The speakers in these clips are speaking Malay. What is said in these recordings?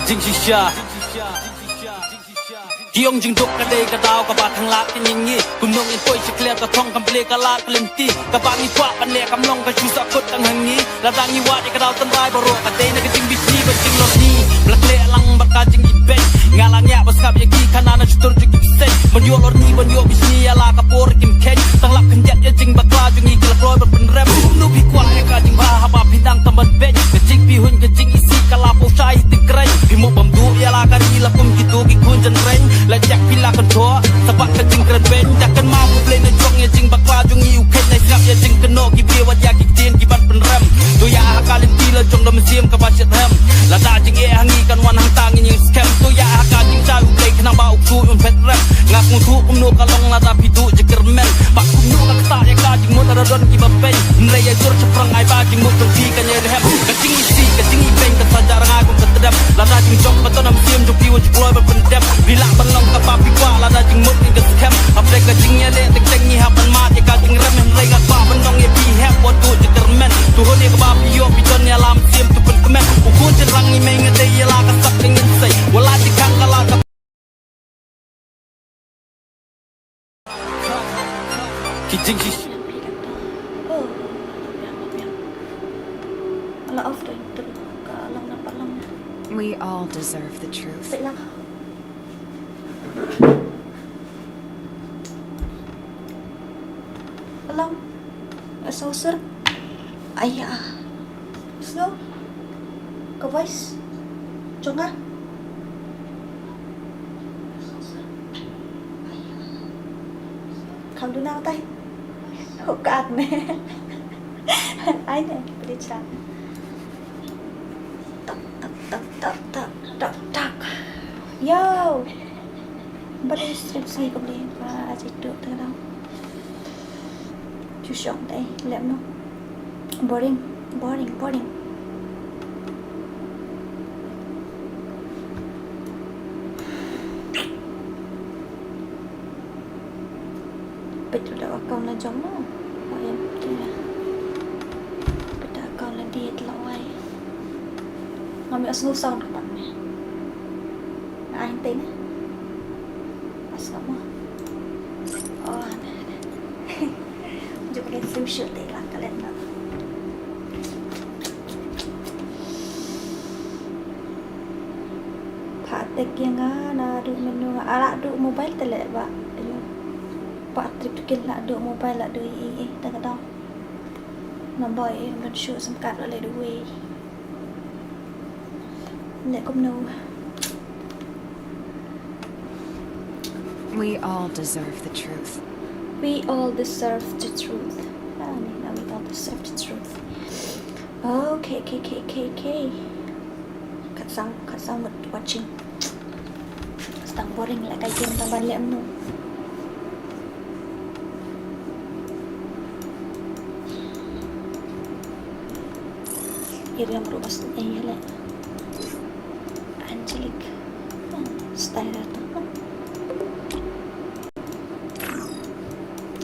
จริงชิชาที่องจึงดกกระเดยกระดาวกระบาดทางลากันอย่างงี้กุมนงยังป่วยชิเคลียกระทองกำเปลกระลาดกลิ่นตีกระบางยี่กว่าปันเล่กำลงกระชูสักคนตั้งหังงี้ระดังยี่ว่ากระดาวต้นรายบรัวกระเดยนักจริงบิชีบัจริงหลอดนี้บลักเล่ลังบักกาจริงยี่เป็นงาลังยาบัสกับยากีขนาดนั้นจุดจุดกิเซนบนโยหลอดนี้บนโยบิชียาลากระโปรกิมเข็นตั้งหลักขันยัดยาจริงบักลาจงยี่กระโปรยเป็นแรมนูพี่กว่าให้กาจริงบ้าฮับพี่ดังตำบันเบ็ดกระจริงพี่หุ่นกระจริงอีซีกะลาโปชายติเกรงพี่มุกบัมดูยาลากะรีละกุมกิตูกิคุณจันเร่งและแจ็คพี่ลากันทัวsebab kecing keren ben takkan mampu play na jong ya jing bakla jong iu ken na snap ya jing keno ki bia wat ya ki tien ki ban pen rem tu ya hakalin ti la jong dam sim ka ba chet hem la da jing e hangi kan wan hang tang ing scam tu ya hakal jing cha u play kena ba u su un pet rem ngak mu thu kum no kalong la da pi du je kermen ba kum no ka ta ya ka jing mo ta don ki ba pen nre ya jor chaprang ai ba jing mo tu pi kan ya hem kecing isi kecing i pen ka sa jarang ai kum ketedap la da jing jong pa to nam sim jong pi wo je kloy ba pen dep bila ban long ka ba pi kwa la da jing mo scam apre ka jingnya le tek tek ni hapan ma te ka jing rem hem rega pa bandong ye pi hep what do je termen tu ho ne ka ba pi yo pi ton ya lam sim tu pen kemen u ko je rang ni meng de ye la ka sak ning sai wala ti kang kala ka ki jing ki ala off dah itu ka lang na palang We all deserve the truth. Baiklah. Alam, saucer. Ayah. Snow. Ke voice. Chunga. Không đứa nào tay. Hộ cạn nè. Ai nè, đi chặt. Tak tak tak tak tak tak tak. Yo. Beri instruksi kembali và chỉ được từ đâu. Chú chọn đây, lẹm nó. Boring, boring, boring. Betul dah account lah jom lah. Oh ya, betul lah. Betul account lah dia telah wai. Ngambil asal sound ke mana? Nak aing ting. Asal mah. Oh, nah. Jom pakai sim shoot deh lah kalian nak. Patek yang na du menu ala du mobile telek ba. Pak trip kin la du mobile la du i ta ka dong. Nó boy mình shoot some card lại the way. Let come know. We all deserve the truth. We all deserve the truth. Now we all deserve the truth. Okay. Cut sound with watching. Stang boring lại cái game tang ban lem nu. Yang berubah style lah. Angelic. Style tu.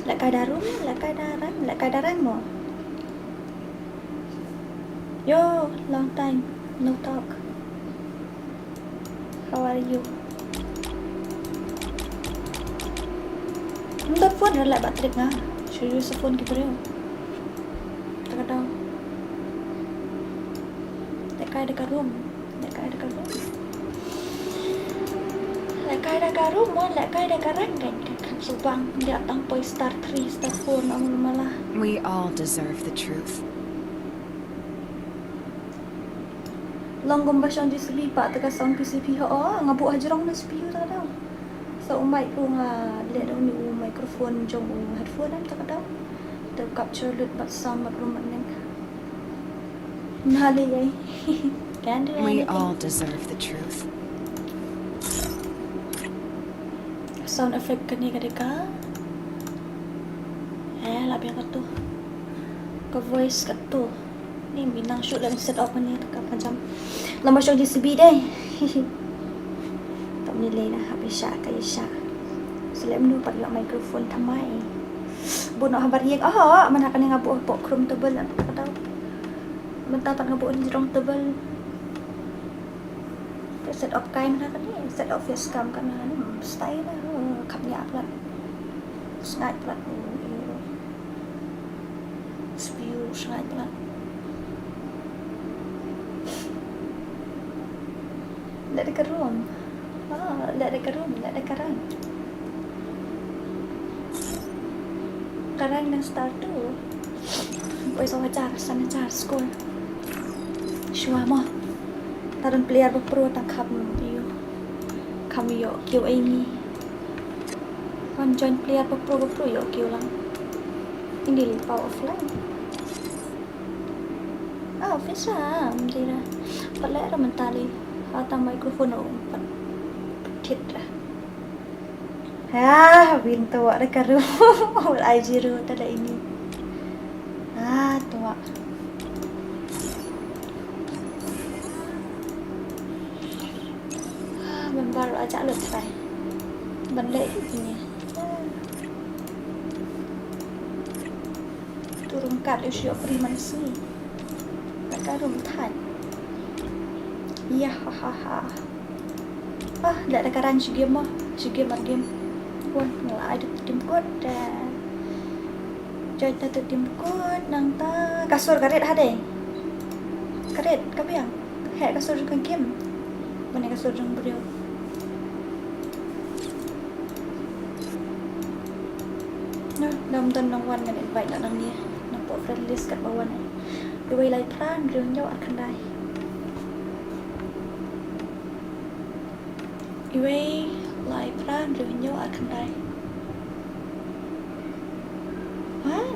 Lại cài đá răng mà. Yo, long time, no talk. How are you? Không đốt phone rồi lại bạn trịch nga. Sử dụng phone kịp rồi. Tak ada. Lại cài dekat room. Lại cài dekat rang kan. Subang dia datang poi star 3, star 4 namun malah. We all deserve the truth. Long combustion DCP pak tekan sound PCP ho ngabu hajrong na CPU tak tahu. So mic ko nga let daw ni microphone jong headphone am tak tahu. To capture lut but sound mat room ning. Nali ay. Can do We anything. all deserve the truth. Sound effect kani kadika. Labi ka to. Ka voice ka to. Ni binang shoot lang set up ni ka macam. Lama show DCB deh. Tak nilai lah habis syak kaya syak. Selem nu pat microphone thamai. Bu nak habar yek mana kan ngabu pok krum tebal tak tahu. Mentah tak ngabu jerong tebal. set of kain kan ni, set of face cam kan ni, style lah, kapnya pelat, sengat pelat, spiu sengat pelat. Tak ada kerum, tak ada kerum, tak ada karang. Karang yang start tu, boleh sama sana jar skor. Shua mo. Taran player berpro tang kami yo kêu Amy kon join player berpro yo kêu lang ini power offline office đi ra có lẽ là mình tali tang microphone pat thit ra pintu ada karu ai jiru tada ini tua baru aja lepas benda ini turun kat usia primansi mereka rumtan iya hahaha tak ada karan si game pun ngelai ada tim kod dan join tu tim kod nang ta kasur karet ada karet kami yang kasur juga game mana kasur yang beliau Nam tuần nông quan này vậy là năng nia nông bộ friend list kat bawah này đuôi lại plan đường nhau akan dai đuôi lại plan đường nhau akan dai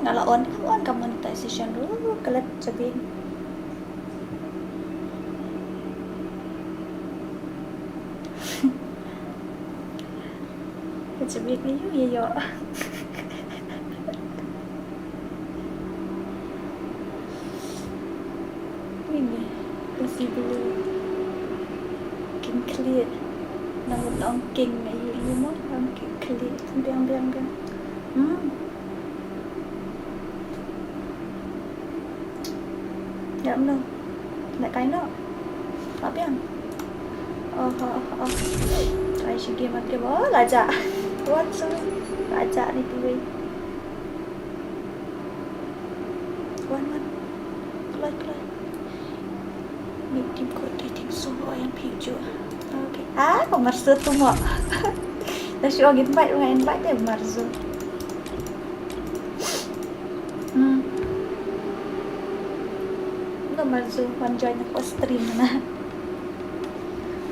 nggak lah on monetization dulu kelet sebin sebin ni yo ini masih belum clear namun ongking ni lumah ongking clear biang kan ya benar nak kain tak apa yang try si game lajak what sorry lajak ni tu keluar tim kod dating solo yang picture. Okay. Kau marzo tu mo. Dah si orang invite dia marzo. Lo marzo wan join aku stream na.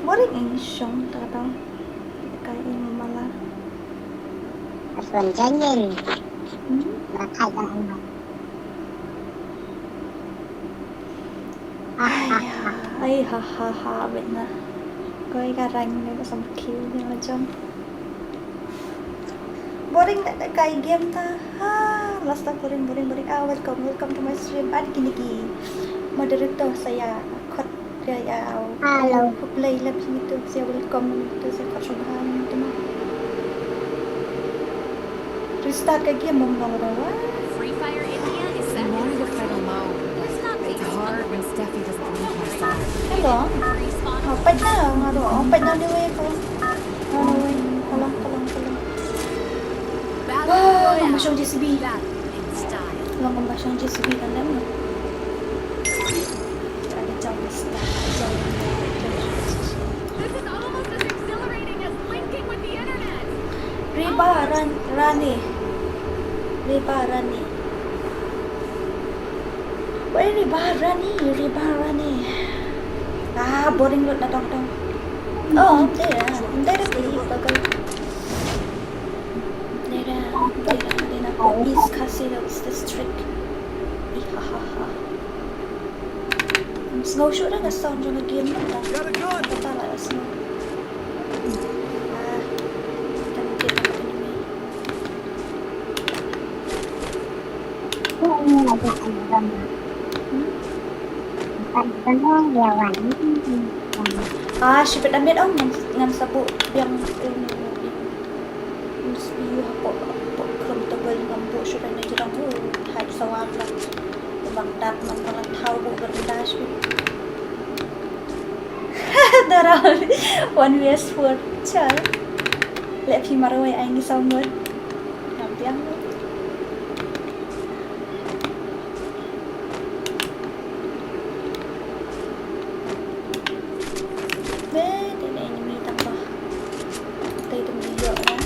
Boring ini song tak tahu. Kayak ini malah. Asal jangan. Makai jangan. Ai ha benar. Coi garang ni pasal kill ni macam boring tak ada kain game ta. Last time boring. Welcome to my stream. Ada gini moderator saya kot dia Halo. Play lab gitu. Saya welcome itu saya kot subahan teman. Restart ke game mong Free Fire India is I set wanted to for fight alone. Let's not make It's hard when Steffi doesn't leave my side. Hello. Apa dah? Apa dah dia way ko? Tolong. Masuk JCB. in style. Tolong masuk JCB kan dah. Ada jauh start. This is almost as exhilarating as linking with the internet. Riba Rani. Where Riba Rani. Boring lot na tong. There East Casino District. Snow shoot na sound yung game na ta. Kata lah snow. Ini lagi album. Album dia warna. Sipit damit ngan sabuk yang spiu apa krom tebal ngambu sudah na jirang hype sawat lah. Bang dat man kalan tahu bu berendah sipit. Darah one vs four. Chal. Let phi marway ai ni sau mượn. Làm tiếng nữa. Đấy, thì này mình tăng vào. Tay tụi mình dựa đó.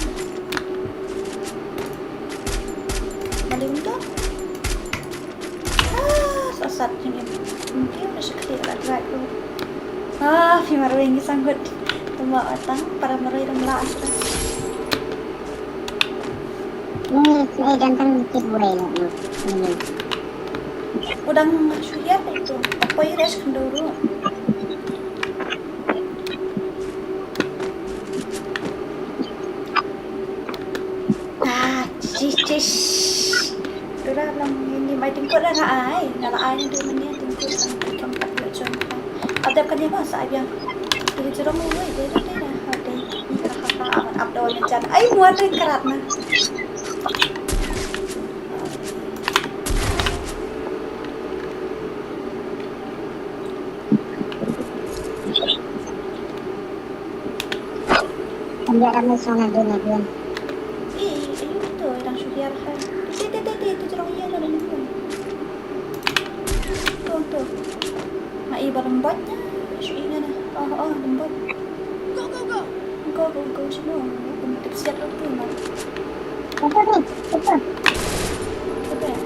Mà đi không tốt. Sasat ni. Mungkin masih kecil agak tu. Phi marway ni sanggut. Tuma atang para marway dong lah asra. Ini saya ganteng dikit boleh lah. Ini. Udang syuhiyat itu. Apa ya res kenduru. Cis. Dah lang ini mai tingkut dah ai. Dah ai ni dia ni tingkut ang tempat macam. Ada kan dia masa ayam. Jadi cerong mulai dia dah. Ada. Aman abdul macam. Ai muat dia kerat nah. Dia akan mesra dunia. Itu orang syuhiyat kan. Itu cerong iya dah ni. Tuh. Mai berembotnya. Syuhiyat nah. Oh, lembut. Go semua. Untuk siap tu nak. Apa ni? Apa? Apa ya?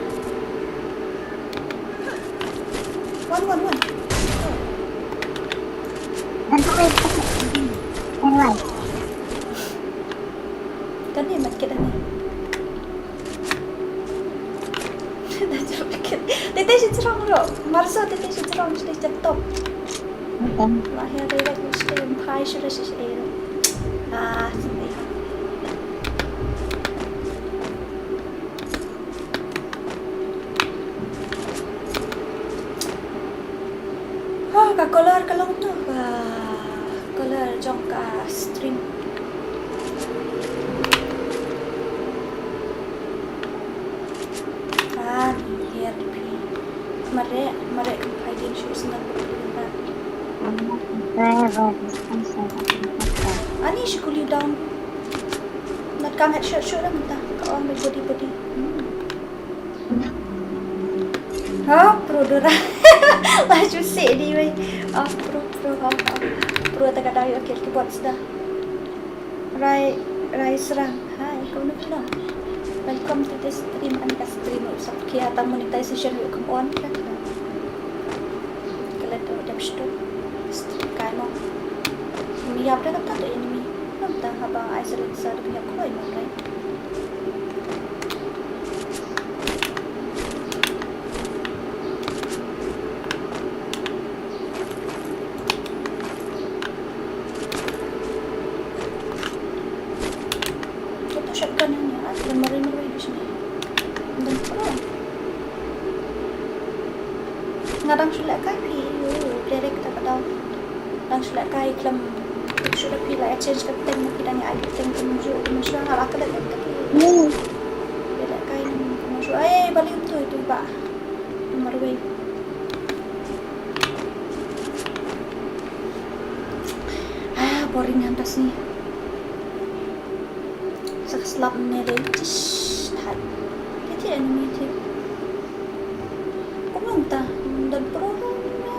One. Dan pakai. Alright. Kan ni mat kita ni. Dah cukup. Tete si cerong lo. Marso tete si cerong sudah cetok. Okay. Lahir dari mesti empai sudah selesai. Sampai. Ka color kalong tu. Color jong ka string. Here pi. Mare hiding shoes na. Ani she cool you down. Not come head shirt dah minta. Kau ambil body. Pro dora. Laju sih di way. Pro tak ada yang akhir buat sudah. Rai serang. Hai, kau nak bilang. Welcome to this stream and the stream of Kia monetization will come on. Kalau tu dah stop. Kan mau. Ini apa dah kata ini. Nampak apa isolate sah punya koi mana. Shotgun ni ada mari di sini. Dan pro. Ngadang sulit kai pi, direct tak tahu. Dan sulit kai kelam sulit pi lah change ke tem kita ni ada tem kemuju kemuju hal akal tak tak. Direct kai kemuju. Balik tu ba. Marway. Boring atas ni. Selap ni dia hat. Dia animated. Kau entah dan pro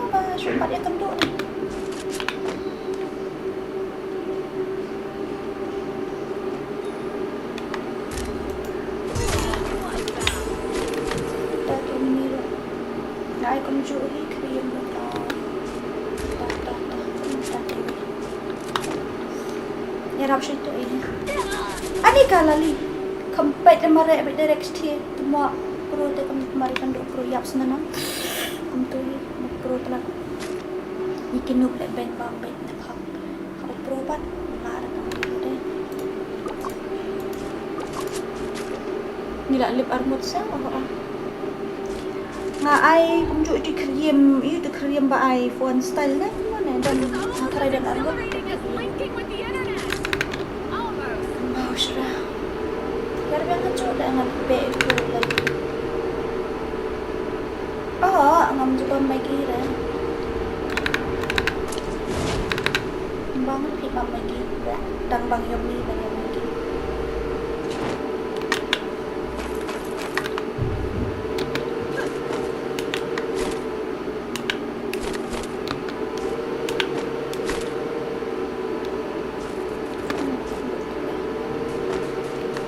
apa sempat dia kenduk ni. Dah kini ni. Nak ikut juri kriam dah. Ya rapshin tu ini. Ani kalali kompet mare direct here semua pro te kemari kan pro yap senana untuk pro telah ikin nuk le ben bang ben hak pro pat lara kan de ni la lip armut sa nga ai kumju di kriem ba iPhone style kan mana dan akara dan armut Linking with the internet. Almost. Biar banget coba dengan itu lagi. Ngam juga mai kira. lagi. Dan Bang Yomi lagi.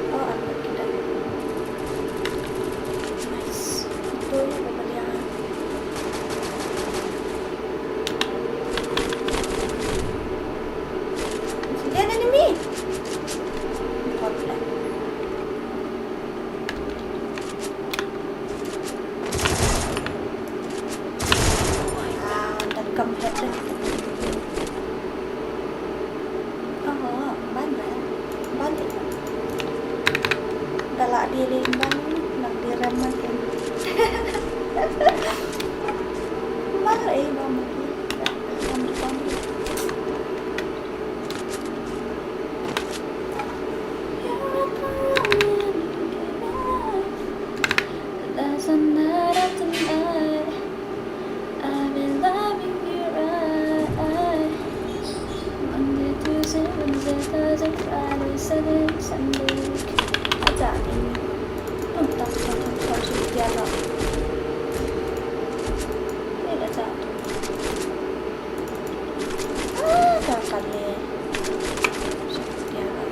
Oh, ada kita. Nice. Itu ya pembelian. Lihat enemy. Problem. Dan keempatnya balik galak di limbang nak diramat kan mari mama kita ambil doesn't matter tonight. I've been loving you right. Monday, Tuesday, Wednesday, Thursday, Friday, Saturday, Sunday. Ada ini. Tak harus dialog. Tidak satu. Tak kali. Dialog.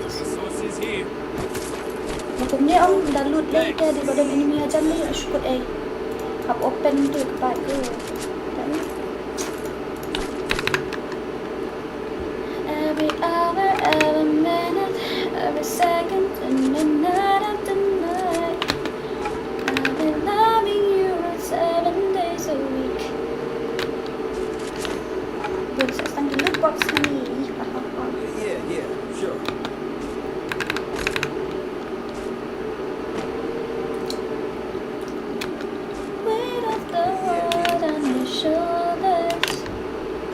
Hukumnya om dah loot lagi dia di badan enemy aja ni syukur hub open tu kepat tu. Every hour, every minute, every second, and the night after night. I've been loving you 7 days a week. Boleh saya stang di loot box ni. Yeah, sure. Weight of the world on your shoulders.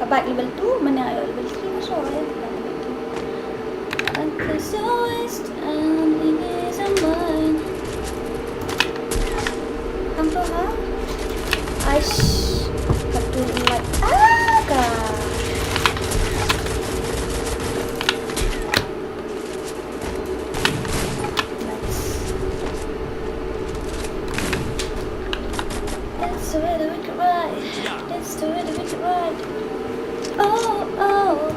Kabat level 2 mana ayo level 3 masuk ya. Cause your waste and it isn't mine. Hampa ha? Aish. Betul buat agak. Nice. That's the way that we could ride. That's the way that we could ride. Oh.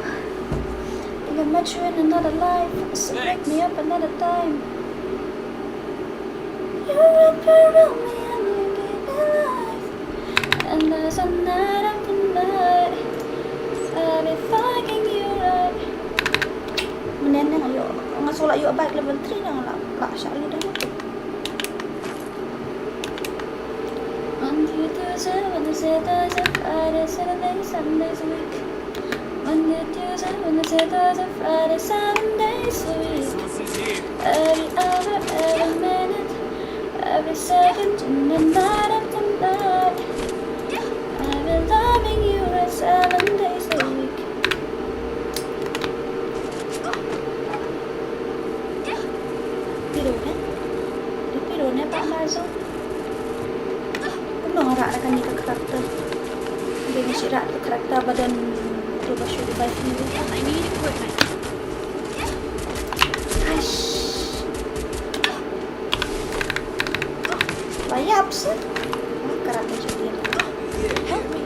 I met you in another life, so wake me up another time. You wrap around me and you gave me life. And there's a night after night, I'll be fucking you right. Menenang ayo, ngasolak yuk baik level 3 dah lah syakli dah. Monday, Tuesday, Wednesday, Thursday, Friday, Saturday, Sundays a week. Monday, Tuesday, Wednesday, Thursday, Friday, 7 days a week. Every hour, every minute, every second, and the night after night. I've been loving you 7 days a week. Tidur ni Pak Marzo. Penuh rak akan ni ke karakter. Dia mesti rak ke karakter badan show device ni. I need equipment. Aish. Bayap sih. Karakter jadi. Help me.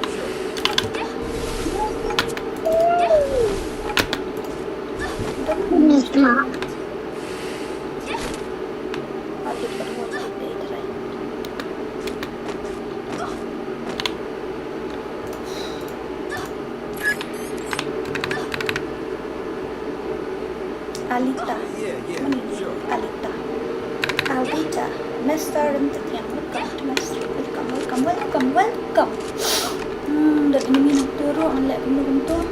Misma. Adik berdua dia try. Alita. Mana ni? Alita. Master untuk yang welcome to Master. Welcome. Dah ini nak turun anlek bentuk.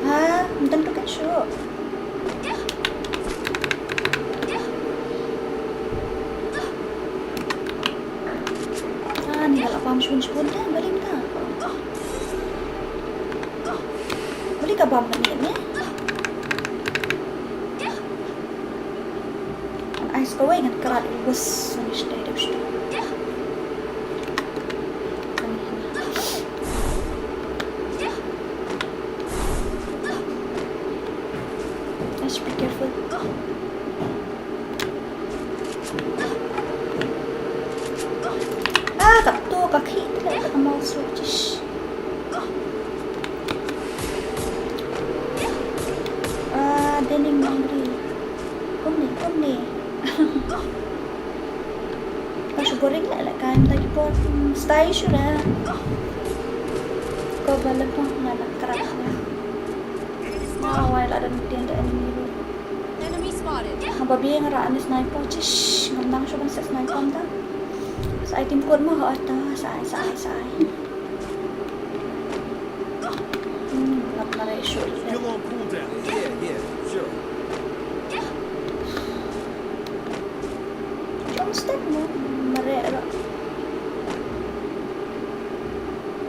Ha, tentu kan syok. Ni kalau paham sepun dah balik dah. Boleh ke bam menit ni? Ice go ingat kerat bus ni stay dah stay. Just be careful. Gặp tua cả khi tức là mau switch. Denim angry. Kom nih. Pas boring lại kain tadi buat style sudah. Kau balik pun nggak ada keraknya. Awal ada nantian ada enemy. Enemy spotted. Babi yang ngeraan sniper, cish ngomong siya sa sniper ta. Sa item code mo ha ata, sai. Not na ratio. Still on cooldown. Yeah, sure. Jump step mo, marera.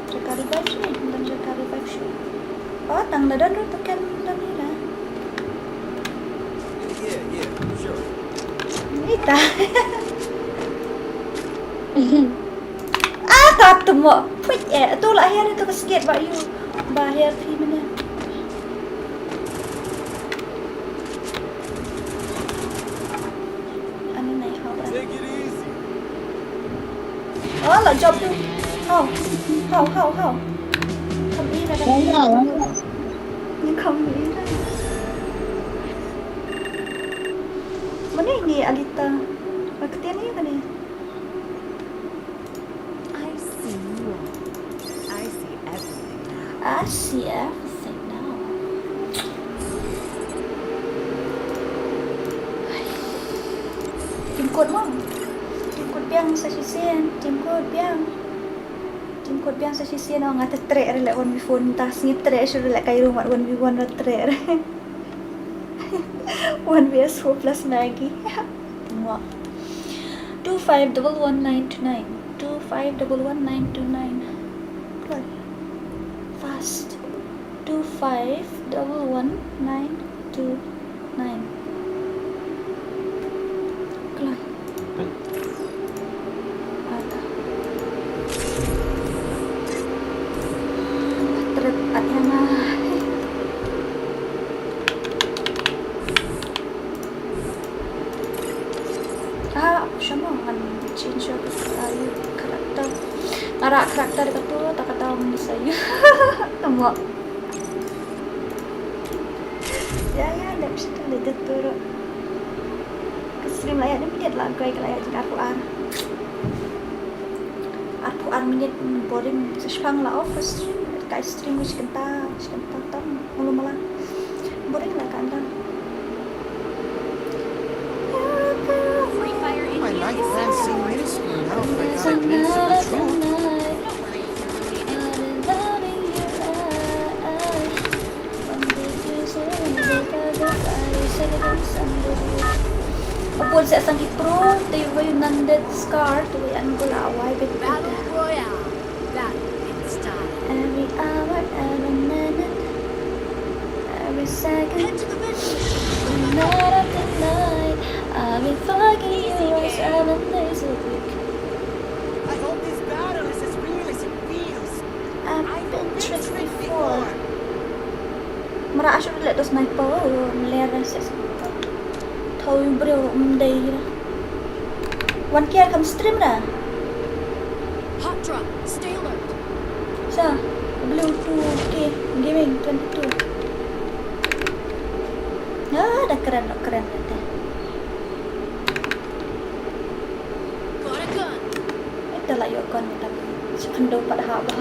Jaka revive siya, dan jaka revive siya. Oh, tang na doon tekan dan nila. Yeah, sure. Ita. Kata mo. Pwit ito lahir ito kasigit ba yung bahir fi mana. Ano na yung Take it easy. oh, lah job tu. How? Kami na lang. Yung kami na. Mana ini Alita? Magkatiyan niyo ka niya? I see you all. I see everything now. I see everything now. Tim code mo. Tim code biang sa sisian. Tim code biang sa sisian. Oh, nga tre rela 1v4 tas ni tre sure rela kay rumah 1v1 na tre. 1vs4 plus Maggie. Mwah. 2511929. 2511929. Good. Fast. 2511929. Keluar. Ada. Trip Athena. Siya mo ang change your karakter. Ara karakter ka to, takatawag mo sa'yo. Tama. Ya, dah mesti tu lihat tu. Stream layak ni minit lah, kau layak jika Arpuan minit boring sespang lah off stream, kai stream mesti kenta tam mulu malah boring lah kan dan. Free Fire My Indian night is friends seem minuscule now. I gotta admit to the truth. Upon sa isang ipro, tayo yung nanded scar, tayo ang gulaway, Battle Royale. Battle in style. every hour, every minute, every second, Head to the venue. night after night, I've been fucking you 7 days a week. I hope this battle is as real as it feels. I've been tricked before. Mara asyo ulit to sniper, malera siya sa tao yung bro, day na. 1K kam stream na. Hot drop. Stay alert. Sa blue 2K gaming 22. Dah keren nanti. Got a gun. Ito layo kon kita. Sekendo pada haba.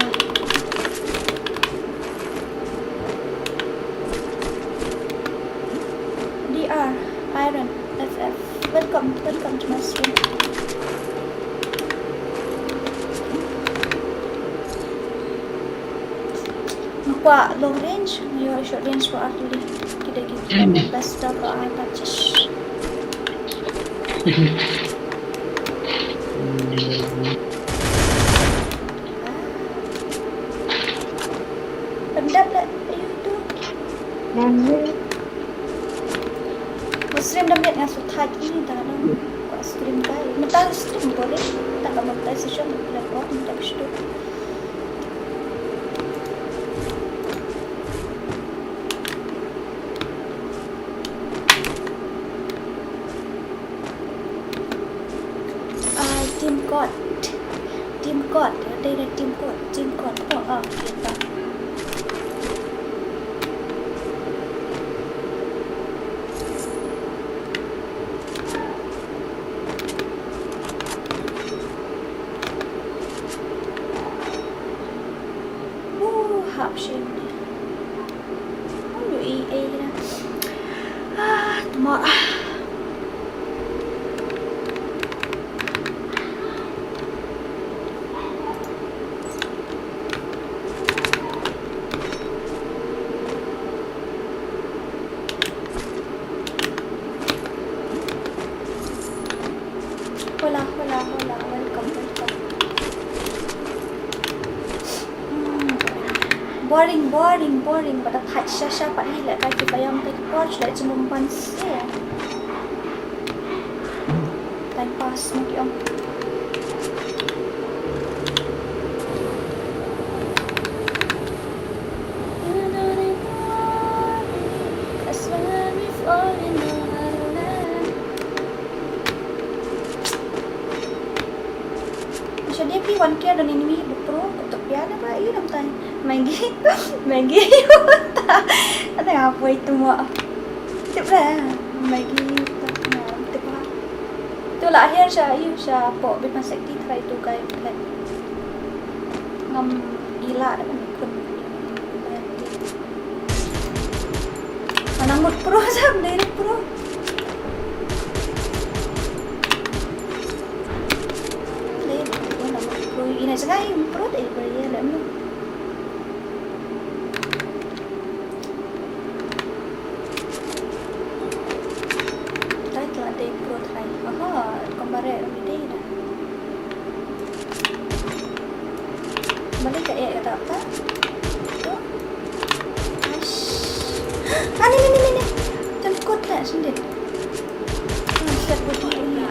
DR Iron FF. Welcome to my stream. Magpa long range, mayor short range po actually. Kita best of our touches. Pendam lah YouTube. Stream dah lihat ngasut haji ni dah lah. Kau stream kau, mentah stream boleh. Tak kau mentah session lepas mentah situ. code đây là chim code của kita học sinh không được y nè mà hola welcome boring pada tak syasha pak ni lah kaki bayam tak approach lah cuma panse time pass mungkin om macam dia pergi one care dan ini pro untuk piada apa ini nam tay Maggie tak ada apa itu mak tidak lah Maggie tak apa tu lahir saya pok bima sekti try tu kai plan ngam ila dah kun anang mut pro sam dari pro ini sekali pro dari dia lah balik ke kata apa? Tu. Ni. Tengkut tak sendiri. Set budi ini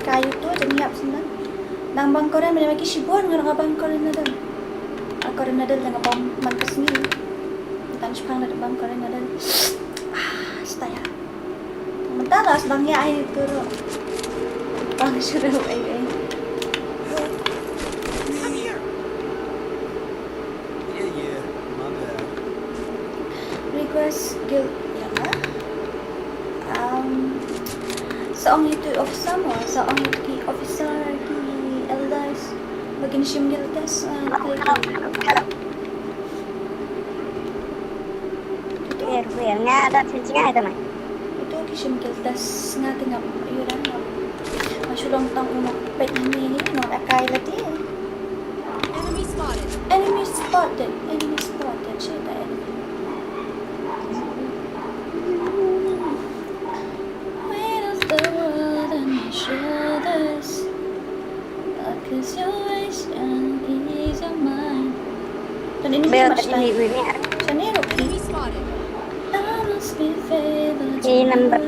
kayu tu jadi nyiap senang. Nang bangkoran mana lagi sibuan dengan bangkoran ada. Bangkoran ada dengan bang mangkas ni. Tan sepang ada bangkoran ada. Staya. Mentara sedangnya air tu. Bang sudah ai. Guild ya seorang itu officer mo seorang itu officer di elders bagian sim guild test itu nga ada cincin ada mah itu di sim guild test nga tengah yuran masulong tang umok pet ini no akai lati enemy spotted cerita enemy shoulders cause your waist and ease your mind dan ini macam ni macam ni okay I must be favored number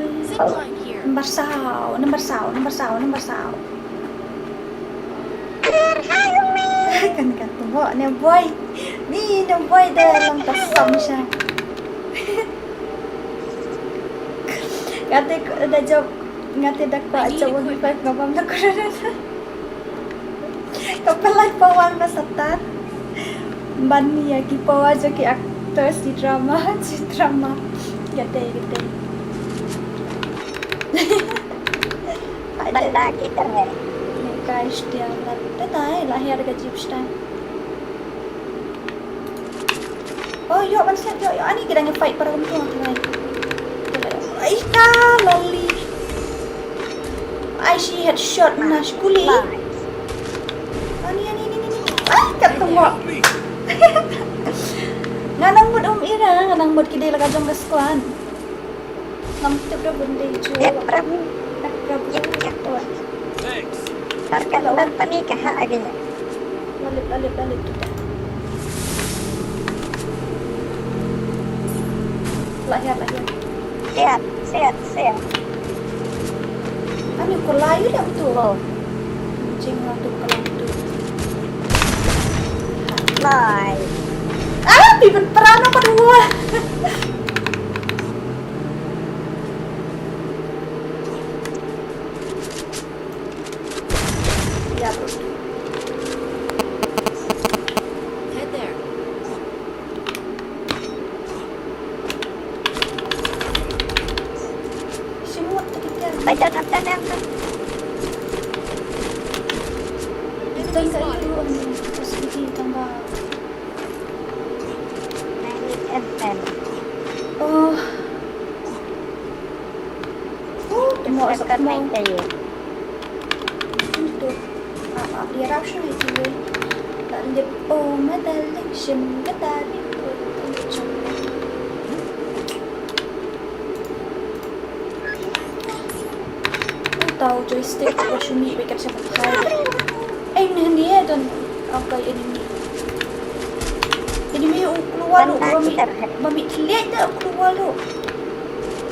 sao kan tunggu ni boy dah lang kasam siya kata dah jawab ngati dak pa aja wag pa ngabam na kurana kapalay pawan masatat bani ya ki pawa jo ki actor si drama gate banda kita ni guys dia tay lahir ga jipsta oh yo banset yo ani kita nge-fight para untung ay ka lali she headshot na skuli. Ani. Ketemu. Nganang mood ira, nganang mood kidai laga jong gaskuan. Ngam tip ra bunde ju. Prabu. Thanks. Tarkan pani ka ha agin. Lalip kita. Lahir. Sehat. Ano ko layo dah betul. Cing waktu kelam tu. Bye. Bibit perana pa dua. Ya bro. FN. Oh. Temo sa Dekat mo. naik tayo. Ito. Hirap siya ito eh. Talip o madaling siyang madaling o tahu joystick ko sumi bikat siya magkaya. Ay, hindi ya doon. Okay, enemy yung keluar lo. Bami lihat dah keluar lo.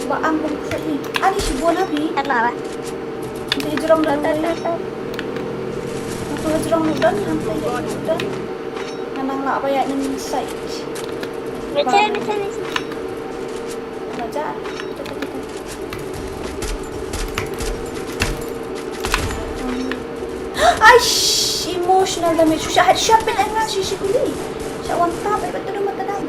Baang kong sali. Ani si buwan nabi. Kenapa? Hindi jerong dan. Ito jerong dan. Hantay dan. Nanang nak bayar ng site. Bisa. Baca. Aish! Emotional damage. Siya pinangan siya kuli. Siya one tap. Ay, ba't ito matanang?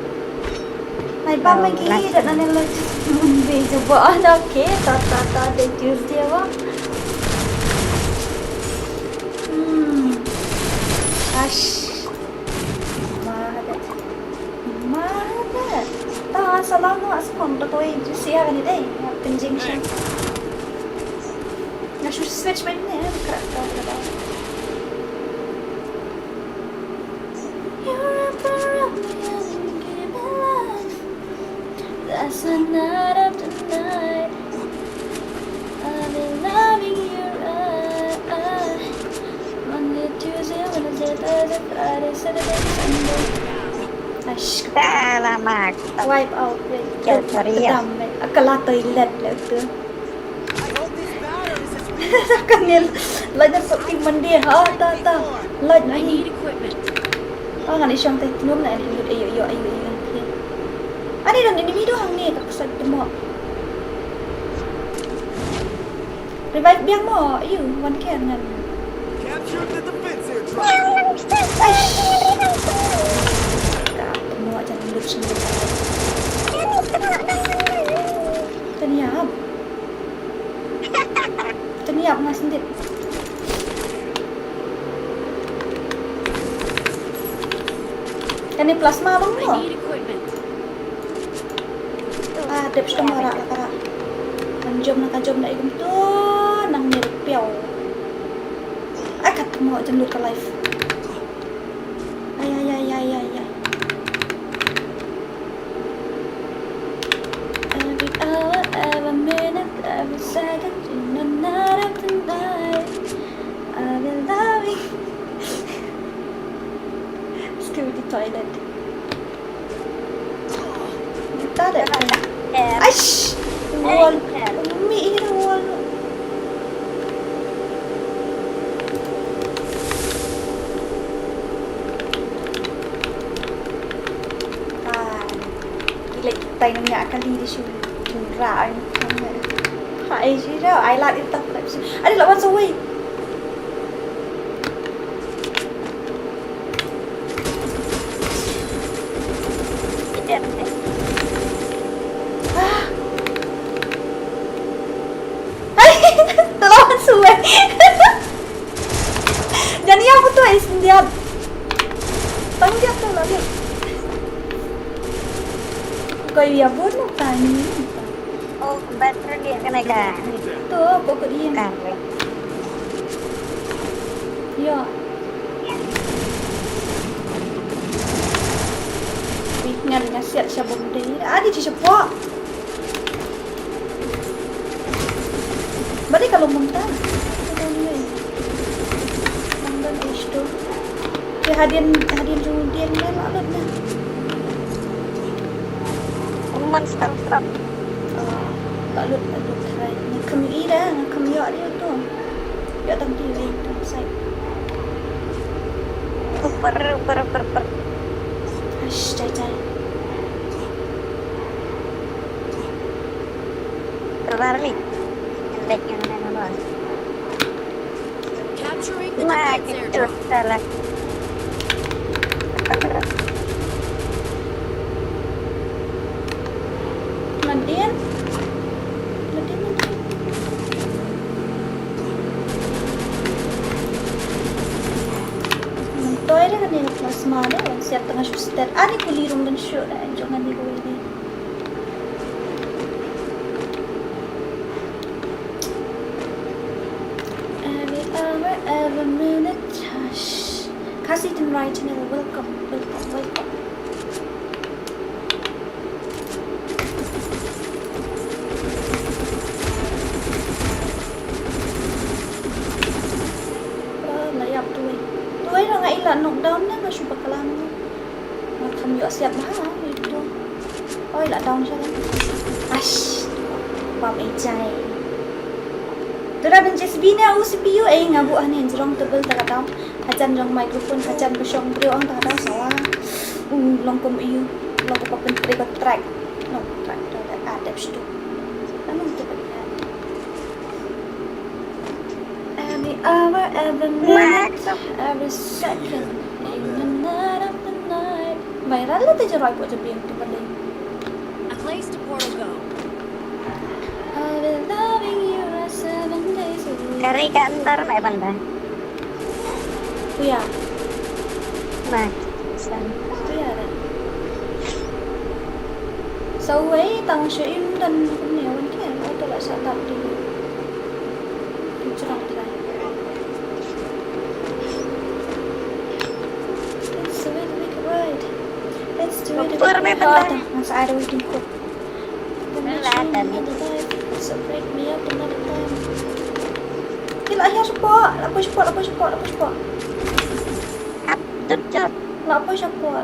May ba may gihira na nila. Hindi. Coba anak ke. Tata. Ada Tuesday ba? Aish. Mahal. Tahan salah no. Aspon. Tato ay siya ka nila eh. Pinjing siya. Switch ba yun eh? Karakter. That's the night of the night. I've been loving you right. Monday, Tuesday, Wednesday, Thursday, Friday, Saturday, Sunday. Ash, Salamat. wipe out. Sorry ya. Akala toilet lah tu. I hope these batteries is really Sa kanil, lagi sa ting mandi ha, ta. Lagi I ni. need equipment. Oh, ngani siyang tayo tinum na ayo. Ani lang enemy doang ni kapsad mo. Revive biang mo. Ayo, one can nan. captured the defense airdrop. Mo aja hidup sendiri. Teniap nggak sendiri. Kan ini plasma bang I mo. need equipment. Dep siya mara kara. Kanjom na igum to nang nirpiaw. Ay kat mo aja lut ka life. Ay. Every hour, every minute, every second, in the night of the night, I've been loving. Still di toilet. Kita ada. Aish! Wall. Umiiyak na wall. Gila kita yang niya kali di siya. Raan. Hai siya. I like it tak. Ada lawan saway. Lawan suwe. Jadi apa tuh dia? Tang dia tuh lah dia. Kau ya bono tani. Oh, baterai dia kena kan? Tuh pokok dia. Kan. Ya. Ngarinya siap siya bumde. Adi siya po. Balik kalau muntah. Manggan isto. Ya hadian rudian na lalot na. Monster trap. Lalot kay. Kami ida, kami yo dia tu. Ya tang TV tu sai. Super. Ash, cai. Terbalik. Like yang mana? Capturing the Wah, defense gitu. airdrop. Salah. Nandian. Mentoy dia kan yang plasma dia. Siap tengah suster. Ani kulirung dan show dah. Jangan diluar. hour, every minute. Shh. Kasih dan Rai channel, welcome. Layap tuai. Tuai dah ngai ilan knockdown na masuk bakalan. Macam yo siap dah itu. Oi lah down siya. Ash. Bab ejai. Tura ben JSB ni aku CPU ngabu ni jerong tebel tak tahu. Hajan jong mikrofon hajan besong brio ang tak tahu sawa. Longkom iu. Longkom pen track. No track ada situ. Anu tu kan. Every hour, every minute, every second, in the night of the night. Viral lah tu jeroy buat jepi tu pada. A place to portal go. I've been loving you 7 days a week. Dari kantor mai banda. Kuya, Nah, san. kuya dah. Sau ấy tầng stream dan nhiều bên kia, tôi lại sẽ tập đi. Cerong đi đây. Let's do it, make it right. Let's do it. Masa ada waiting code. So break me up another time. Gila ya support. Support. Cut. Lapor support.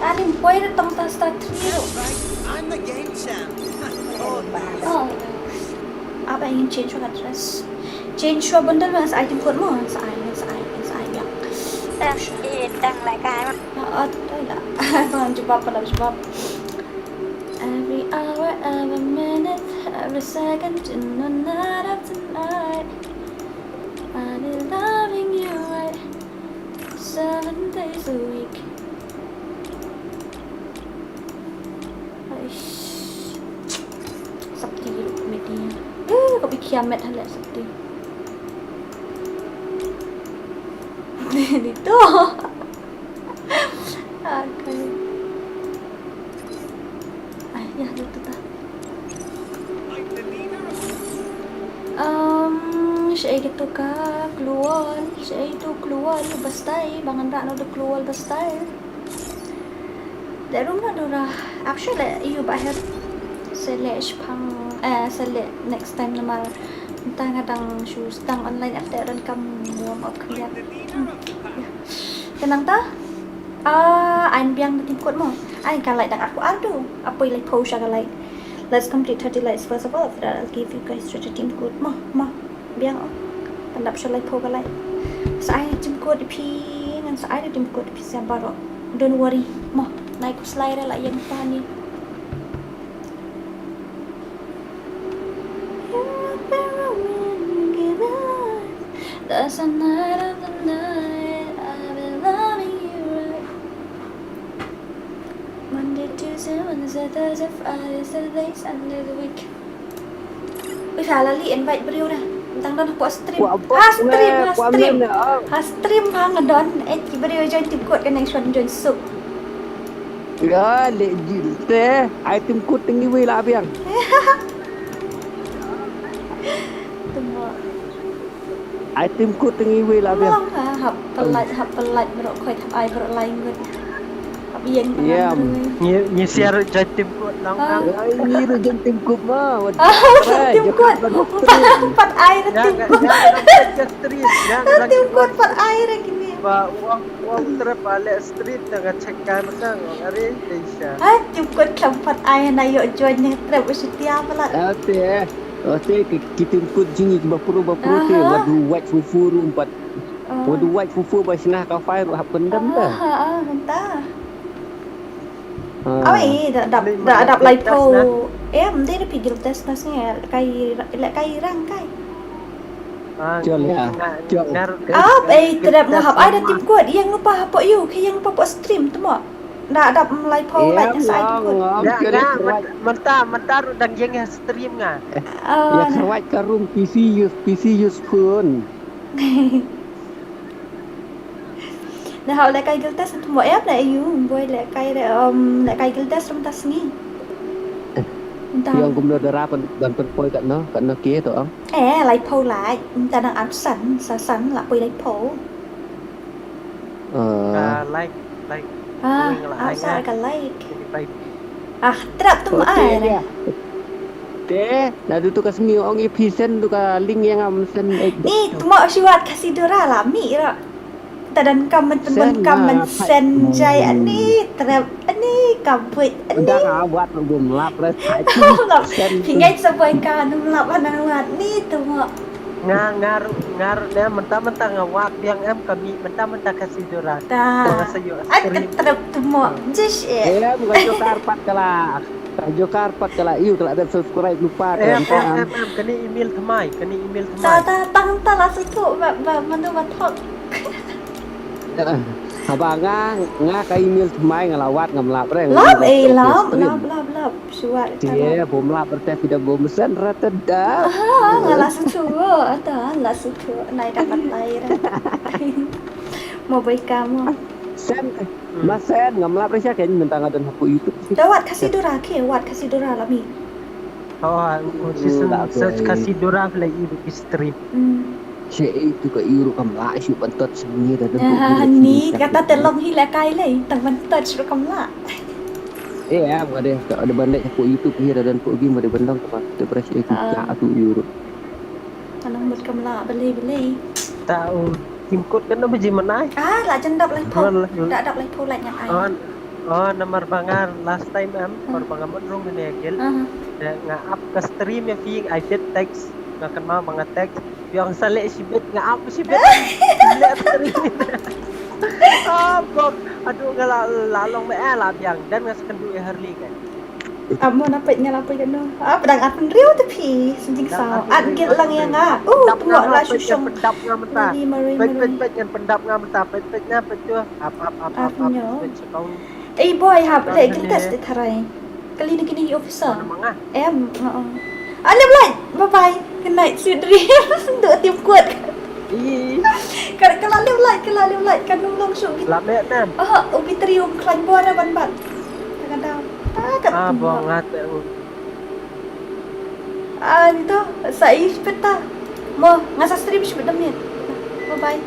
Alim boy datang tas start 3. I'm the game champ. Oh, Oh. Apa ingin change your address? Change your bundle mas item code mo sa yang. Đang lại cái mà. Tôi lah. Bang jawab pala jawab. Every hour, every minute, every second in the night of the night. I'll be loving you right 7 days a week. Sabti media. Kau fikir kiamat hal Sabti. Itu. Okay. Ya itu dah. Saya gitu ka keluar bastai bangan rak no keluar bastai. Dari rumah dora. Actually, you bahar select next time namal entah ngadang shoes tang online at ran kam warm up kalian. Kenang ta? Ein biang tim code mo. Ein kan like dang aku adu. Apa ilai post aga like. Let's complete 30 likes first of all. After that, I'll give you guys the team code mo. Biang pandap show like post like. Saya team code pi ngan saya team code pi siapa Don't worry mo. Naik slide lah yang tani. There's a night of the night I've been loving you right. Monday, Tuesday, Wednesday, Thursday, Friday, Saturday, Sunday, the week. Wih, halali invite beliau dah. Tentang dah buat stream. Stream hang ngedon. Beliau join tim code kan next one join soup. Ya, legit teh. Item code tinggi wei lah biang. Tunggu. Item code tinggi wei lah biang. Hap pelat berok koi tap ai berok lain gue. Hap yang Ya. Ni share tim code lang. Ini tu tim code mah. Tim code. Empat air tim code. Tim code 4 air gini. Ba uang trip ale street dengan cekkan kan hari Asia. Tim code 4 air na yo join ni trip setia pala. Oke, kita ikut jingi bapuru tu. Wadu white fufu rumpat. Wadu white fufu basnah ka fire hap pendam dah. Entah. Awak dah lipo. Em dia pergi tes nasnya kai rangkai. Jual ya. Jual. Terap ngahap ada tim code yang lupa apa you, yang lupa buat stream tu mak. Dah ada lipo like saya tim code. Mentar dan yang stream nga. Ya kawat karum PC use phone. Nah, hau lek kai giltes mo ep lek you, boy lek kai giltes rum tas ni. Entah. Yang kumlo darah dan perpoi kat no kia tu ang. Lai po lại, ta đang ăn sẵn là quay lai po. like Outside ka like. like Trap tu ai này. Teh, dah tu ka semi ong episen tu ka link yang am sen Ni tu mo siwat kasi dora lah mi ra. Ta dan kamen sen jai ani trap ani kamput ani. dah awat belum lap dah. Pingai sampai ka num lap anawat ni tu mo. ngaruh dia mentah-mentah ngawak yang kami mentah-mentah kasih dorang. Ta. Trap tu mo. Just Bukan Jokarpat kalah. Jokarpat kalah. Iu kalau ada subscribe lupa kan. Kena email thamai. ta tang ta la su tu ba manu ba thok. Abang ngah ka email thamai ngalawat ngamlap reng. Lap siwat. Dia bom lap berteh tidak bom sen rata dah. Ngala su tu ada la su tu nai dapat lai ra. Mau baik kamu. Sen mas sen ngamlap reng siapa yang mentang ada aku YouTube. Dawat kasih dora ke, wat kasih dora lah mi. Season search kasih dorang lagi di stream. Saya itu ke iru kamla isu bentot seni dah tu. Ni kata telong hila kai lai, tang bentot suruh kamla. Ada bandai aku YouTube hier dan pergi ada bandang tempat depresi itu tu iru. Kanang buat kamla beli. Tahu tim code kan apa jimanai? Lah jendap lai po. Dak dak lai po lai yang ai. Nomor bangar last time nomor bangar rong ni agel. Ngap ke stream ya fi I did text nga kenal mga text yang salik sibet nga up sibet. Bok aduh lalong me lah biang dan nga sekendu Harley kan. Amo napit nga lapay kan no. Pedang at riu tu pi senjing sao. Git lang yang tengok lah susung. Pendap nga mentah. Pet yang pendap nga mentah. Pet nya pet tu up. Boy hap lek kita di tarai. Kali ni kini officer. Manga. Alam lai. Bye. Good night Sudri. Duk tim kuat. Kalau liu lai kan nung su gitu. Lame nam. Ubi trium klan bora ban. Kadang Bong ngate. Itu saya peta. Mo ngasa stream sebut demi. Bye.